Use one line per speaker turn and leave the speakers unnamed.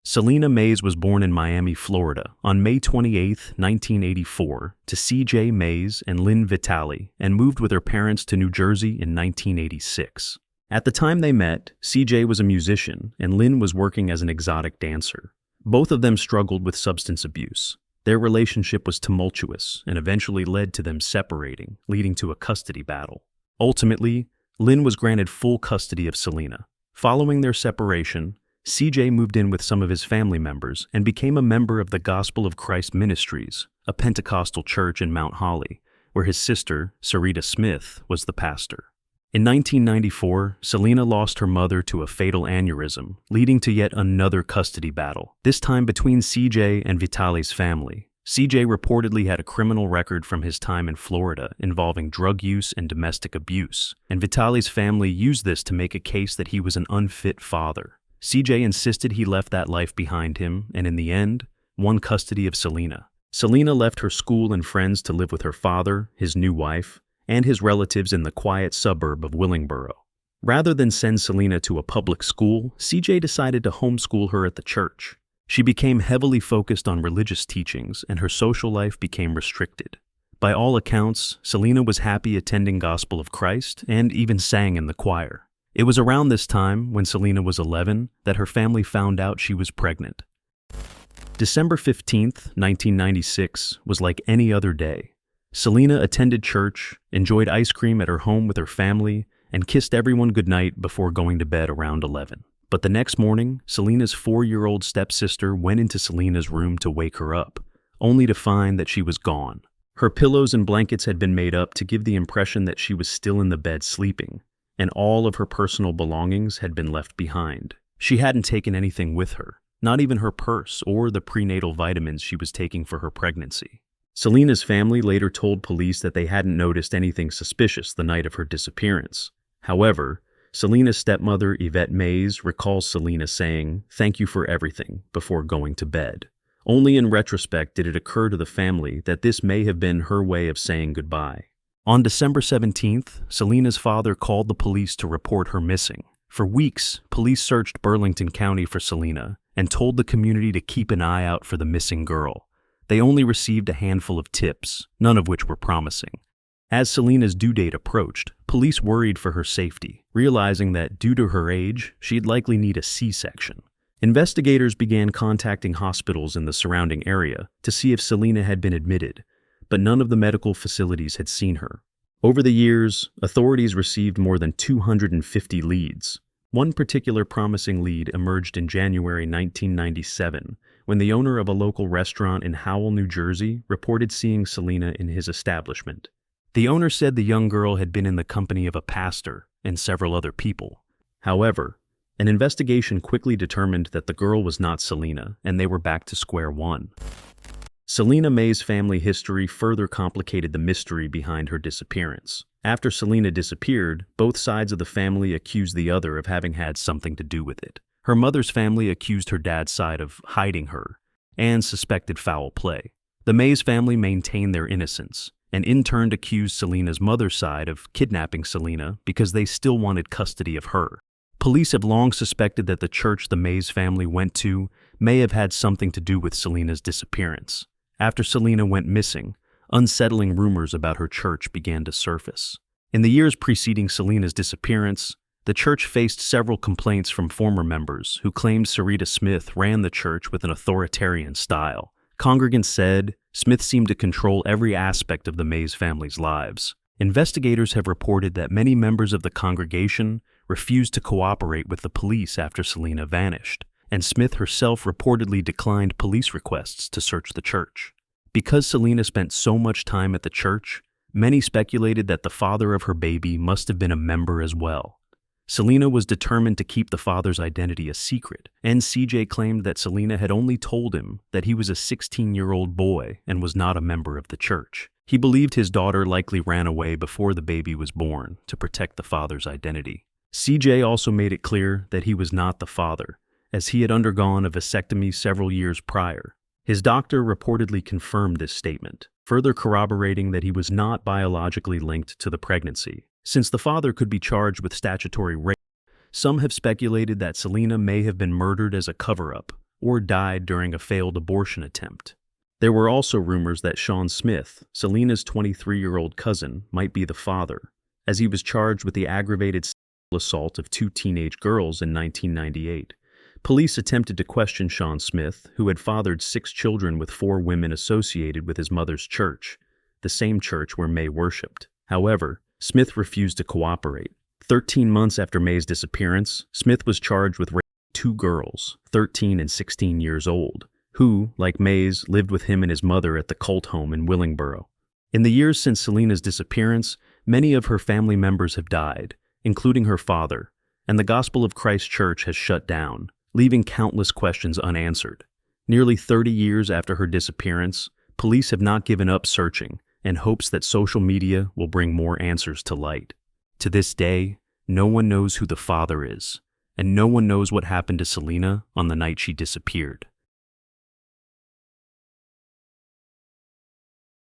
Celina Mays was born in Miami, Florida, on May 28, 1984, to C.J. Mays and Lynn Vitale, and moved with her parents to New Jersey in 1986. At the time they met, C.J. was a musician and Lynn was working as an exotic dancer. Both of them struggled with substance abuse. Their relationship was tumultuous and eventually led to them separating, leading to a custody battle. Ultimately, Lynn was granted full custody of Celina. Following their separation, CJ moved in with some of his family members and became a member of the Gospel of Christ Ministries, a Pentecostal church in Mount Holly, where his sister, Sarita Smith, was the pastor. In 1994, Celina lost her mother to a fatal aneurysm, leading to yet another custody battle, this time between CJ and Vitale's family. CJ reportedly had a criminal record from his time in Florida involving drug use and domestic abuse, and Vitale's family used this to make a case that he was an unfit father. CJ insisted he left that life behind him and, in the end, won custody of Celina. Celina left her school and friends to live with her father, his new wife, and his relatives in the quiet suburb of Willingboro. Rather than send Celina to a public school, CJ decided to homeschool her at the church. She became heavily focused on religious teachings, and her social life became restricted. By all accounts, Celina was happy attending Gospel of Christ and even sang in the choir. It was around this time, when Celina was 11, that her family found out she was pregnant. December 15, 1996, was like any other day. Celina attended church, enjoyed ice cream at her home with her family, and kissed everyone goodnight before going to bed around 11. But the next morning, Celina's 4-year-old stepsister went into Celina's room to wake her up, only to find that she was gone. Her pillows and blankets had been made up to give the impression that she was still in the bed sleeping, and all of her personal belongings had been left behind. She hadn't taken anything with her, not even her purse or the prenatal vitamins she was taking for her pregnancy. Celina's family later told police that they hadn't noticed anything suspicious the night of her disappearance. However, Celina's stepmother, Yvette Mays, recalls Celina saying, "Thank you for everything," before going to bed. Only in retrospect did it occur to the family that this may have been her way of saying goodbye. On December 17th, Celina's father called the police to report her missing. For weeks, police searched Burlington County for Celina and told the community to keep an eye out for the missing girl. They only received a handful of tips, none of which were promising. As Celina's due date approached, police worried for her safety, realizing that due to her age, she'd likely need a C-section. Investigators began contacting hospitals in the surrounding area to see if Celina had been admitted, but none of the medical facilities had seen her. Over the years, authorities received more than 250 leads. One particular promising lead emerged in January 1997, when the owner of a local restaurant in Howell, New Jersey, reported seeing Celina in his establishment. The owner said the young girl had been in the company of a pastor and several other people. However, an investigation quickly determined that the girl was not Celina, and they were back to square one. Celina Mays' family history further complicated the mystery behind her disappearance. After Celina disappeared, both sides of the family accused the other of having had something to do with it. Her mother's family accused her dad's side of hiding her and suspected foul play. The Mays family maintained their innocence and in turn accused Celina's mother's side of kidnapping Celina because they still wanted custody of her. Police have long suspected that the church the Mays family went to may have had something to do with Celina's disappearance. After Celina went missing, unsettling rumors about her church began to surface. In the years preceding Celina's disappearance, the church faced several complaints from former members who claimed Sarita Smith ran the church with an authoritarian style. Congregants said Smith seemed to control every aspect of the Mays family's lives. Investigators have reported that many members of the congregation refused to cooperate with the police after Celina vanished, and Smith herself reportedly declined police requests to search the church. Because Celina spent so much time at the church, many speculated that the father of her baby must have been a member as well. Celina was determined to keep the father's identity a secret, and CJ claimed that Celina had only told him that he was a 16-year-old boy and was not a member of the church. He believed his daughter likely ran away before the baby was born to protect the father's identity. CJ also made it clear that he was not the father, as he had undergone a vasectomy several years prior. His doctor reportedly confirmed this statement, further corroborating that he was not biologically linked to the pregnancy. Since the father could be charged with statutory rape, some have speculated that Celina may have been murdered as a cover-up, or died during a failed abortion attempt. There were also rumors that Sean Smith, Celina's 23-year-old cousin, might be the father, as he was charged with the aggravated sexual assault of 2 teenage girls in 1998. Police attempted to question Sean Smith, who had fathered 6 children with 4 women associated with his mother's church, the same church where May worshipped. However, Smith refused to cooperate. 13 months after May's disappearance, Smith was charged with raping 2 girls, 13 and 16 years old, who, like Mays, lived with him and his mother at the cult home in Willingboro. In the years since Celina's disappearance, many of her family members have died, including her father, and the Gospel of Christ Church has shut down, leaving countless questions unanswered. Nearly 30 years after her disappearance, police have not given up searching in hopes that social media will bring more answers to light. To this day, no one knows who the father is, and no one knows what happened to Celina on the night she disappeared.